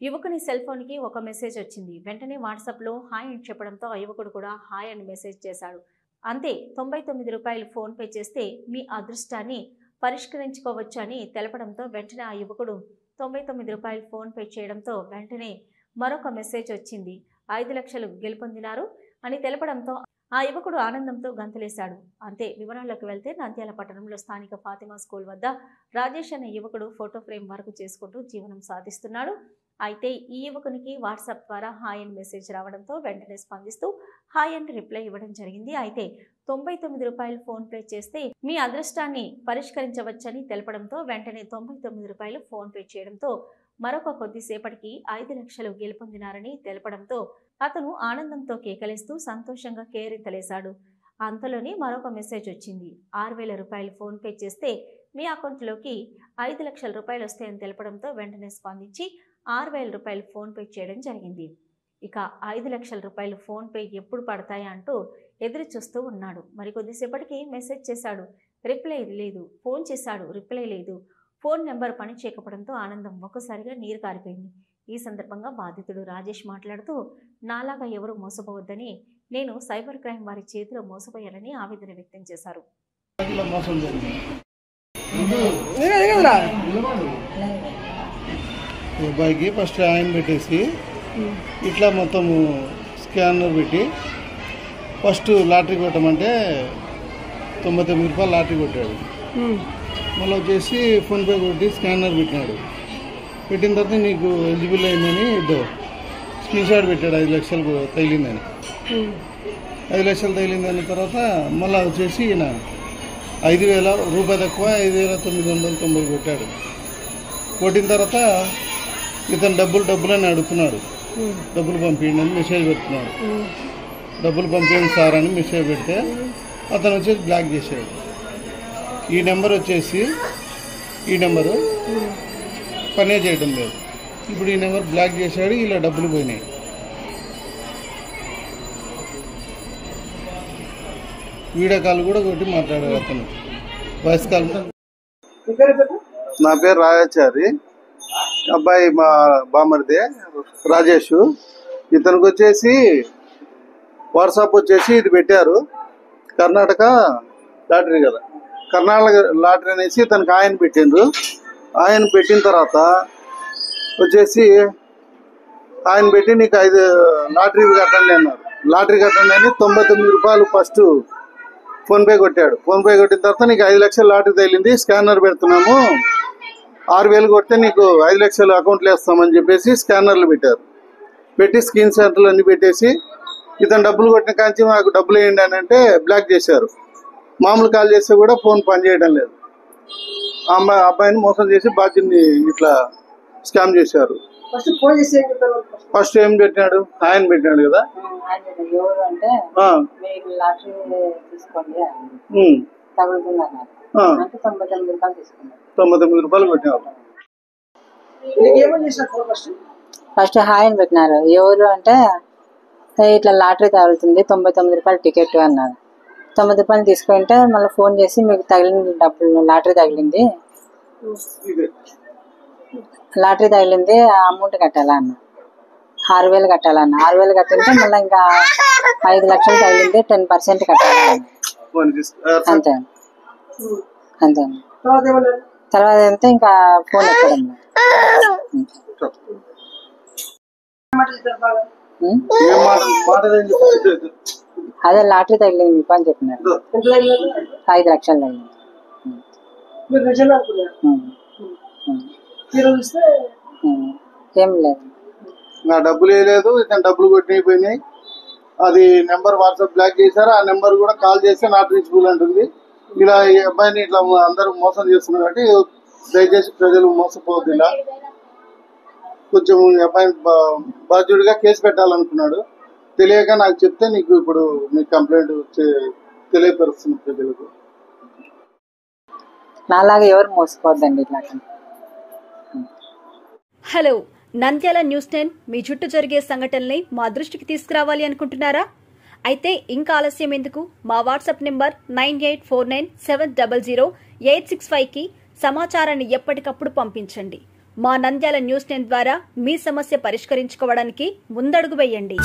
యువకుని సెల్ ఫోన్కి ఒక మెసేజ్ వచ్చింది. వెంటనే వాట్సాప్లో హాయ్ అని చెప్పడంతో ఆ యువకుడు కూడా హాయ్ అని మెసేజ్ చేశాడు. అంతే 99 రూపాయలు ఫోన్ పే చేస్తే మీ అదృష్టాన్ని పరిష్కరించుకోవచ్చు అని తెలపడంతో వెంటనే ఆ యువకుడు 99 రూపాయలు ఫోన్ పే చేయడంతో వెంటనే మరొక మెసేజ్ వచ్చింది. 5 లక్షలు గెలుపొందినారు అని తెలపడంతో ఆ యువకుడు ఆనందంతో గంతులేశాడు. అంతే వివరాల్లోకి వెళ్తే నంద్యాల పట్టణంలో స్థానిక ఫాతిమా స్కూల్ వద్ద రాజేష్ అనే యువకుడు ఫోటో ఫ్రేమ్ వర్క్ చేసుకుంటూ జీవనం సాధిస్తున్నాడు. అయితే ఈ యువకునికి వాట్సాప్ ద్వారా హాయ్ అని మెసేజ్ రావడంతో వెంటనే స్పందిస్తూ హాయ్ అని రిప్లై ఇవ్వడం జరిగింది. అయితే 99 రూపాయలు ఫోన్ పే చేస్తే మీ అదృష్టాన్ని పరిష్కరించవచ్చని తెలపడంతో వెంటనే 99 రూపాయలు ఫోన్ పే చేయడంతో మరొక కొద్దిసేపటికి 5 లక్షలు గెలుపొందినారని తెలపడంతో అతను ఆనందంతో కేకలేస్తూ సంతోషంగా కేరింతలేశాడు. అంతలోనే మరొక మెసేజ్ వచ్చింది. 6,000 రూపాయలు ఫోన్ పే చేస్తే మీ అకౌంట్లోకి 5 లక్షల రూపాయలు వస్తాయని తెలపడంతో వెంటనే స్పందించి 6,000 రూపాయలు ఫోన్ పే చేయడం జరిగింది. ఇక 5 లక్షల రూపాయలు ఫోన్ పే ఎప్పుడు పడతాయా అంటూ ఎదురు చూస్తూ ఉన్నాడు. మరికొద్దిసేపటికి మెసేజ్ చేశాడు, రిప్లై లేదు. ఫోన్ చేశాడు, రిప్లై లేదు. ఫోన్ నెంబర్ పని చేయకపోవడంతో ఆనందం ఒక్కసారిగా నీరు కారిపోయింది. ఈ సందర్భంగా బాధితుడు రాజేష్ మాట్లాడుతూ నాలాగా ఎవరు మోసపోవద్దని, నేను సైబర్ క్రైమ్ వారి చేతిలో మోసపోయానని ఆవేదన వ్యక్తం చేశారు. అబ్బాయికి ఫస్ట్ ఆయన పెట్టేసి ఇట్లా మొత్తం స్కానర్ పెట్టి ఫస్ట్ లాటరీ కొట్టమంటే 99 రూపాయలు లాటరీ కొట్టాడు. మళ్ళీ వచ్చేసి ఫోన్పే కొట్టి స్కానర్ పెట్టినాడు. పెట్టిన తర్వాత నీకు ఎలిజిబుల్ అయిందని స్క్రీన్ షాట్ పెట్టాడు 5 లక్షలు తగిలిందని. 5 లక్షలు తగిలిందని తర్వాత మళ్ళీ వచ్చేసి ఈయన 5,000 రూపాయలు తక్కువ 5,990 కొట్టాడు. కొట్టిన తర్వాత ఇతను డబ్బులు అని అడుగుతున్నాడు. డబ్బులు పంపించండి అని మెసేజ్ పెడుతున్నాడు. డబ్బులు పంపించండి సార్ అని మెసేజ్ పెడితే అతను వచ్చేసి బ్లాక్ చేశాడు. ఈ నెంబరు పనే చేయడం లేదు. ఇప్పుడు ఈ నెంబర్ బ్లాక్ చేశాడు. ఇలా డబ్బులు పోయినాయి. వీడియో కాల్ కూడా కొట్టి మాట్లాడారు అతను. Voice call. నా పేరు రాయాచారి. అబ్బాయి మా బామర్దే రాజేష్. ఇతనికి వచ్చేసి వాట్సాప్ వచ్చేసి ఇది పెట్టారు, కర్ణాటక లాటరీ కదా, కర్ణాటక లాటరీ అనేసి ఇతనికి ఆయన పెట్టిండ్రు. ఆయన పెట్టిన తర్వాత వచ్చేసి ఆయన పెట్టి నీకు 5 లాటరీ కట్టండి అన్నారు. లాటరీ కట్టండి అని 99 రూపాయలు ఫస్ట్ ఫోన్పే కొట్టాడు. ఫోన్పే కొట్టిన తర్వాత నీకు 5 లక్షలు లాటరీ తగిలింది, స్కానర్ పెడుతున్నాము, 6,000 కొడితే నీకు 5 లక్షలు అకౌంట్లో వేస్తామని చెప్పేసి స్కానర్లు పెట్టారు. పెట్టి స్క్రీన్ షాట్లు అన్ని పెట్టేసి ఇతను డబ్బులు కొట్టిన కాంచి మాకు డబ్బులు వేయండి అని అంటే బ్లాక్ చేశారు. మామూలు కాల్ చేస్తే కూడా ఫోన్ పనిచేయడం లేదు. అబ్బాయిని మోసం చేసి బాధ్యుని ఇట్లా స్కామ్ చేశారు. ఫస్ట్ ఏం పెట్టినాడు, ఆయన పెట్టినాడు కదా, 99 రూపాయలు కొట్టినారు. ఫస్ట్ హాయ్ అని పెట్టినారు. ఎవరు అంటే ఇట్లా లాటరీ తగులుతుంది 99 రూపాయలు టికెట్ అన్నారు. 90 రూపాయలు తీసుకుంటే మళ్ళీ ఫోన్ చేసి మీకు తగిలిన డబ్బులు లాటరీ తగిలింది అమౌంట్ కట్టాలా అన్న. 6,000 కట్టాలన్న. 6,000 కట్టింటే మళ్ళీ ఇంకా 5 లక్షలు తగిలింది 10% కట్టాలన్న. అంతే అంతే. తర్వాత అంతే ఇంకా ఫోన్ ఎక్కడం. అదే లాటరీ తగిలింది మీకు అని చెప్పినారు. 5 లక్షలు తగిలింది. ఏం లేదు, నా డబ్బులు వేయలేదు, ఇతను డబ్బులు కొట్టిపోయినాయి. అది నెంబర్ వాట్సాప్ బ్లాక్ చేశారు. ఆ నెంబర్ కూడా కాల్ చేస్తే నాట్ రీచబుల్ అంటుంది. ఇలా ఈ అబ్బాయిని ఇట్లా అందరూ మోసం చేస్తున్నారు కాబట్టి దయచేసి ప్రజలు మోసపోవద్దు. ఇలా కొంచెం ఈ అబ్బాయిని బాధ్యుడిగా కేసు పెట్టాలనుకున్నాడు. తెలియక నాకు చెప్తే నీకు ఇప్పుడు మీ కంప్లైంట్ తెలియపరుస్తున్న ప్రజలకు. నాలాగా ఎవరు మోసపోవద్దండి ఇట్లా. హలో, నంద్యాల న్యూస్ 10 మీ చుట్టూ జరిగే సంఘటనల్ని మా దృష్టికి తీసుకురావాలి అనుకుంటున్నారా? అయితే ఇంకా ఆలస్యం ఎందుకు? మా వాట్సాప్ నెంబర్ 9849700865కి సమాచారాన్ని ఎప్పటికప్పుడు పంపించండి. మా నంద్యాల న్యూస్ 10 ద్వారా మీ సమస్య పరిష్కరించుకోవడానికి ముందడుగు వేయండి.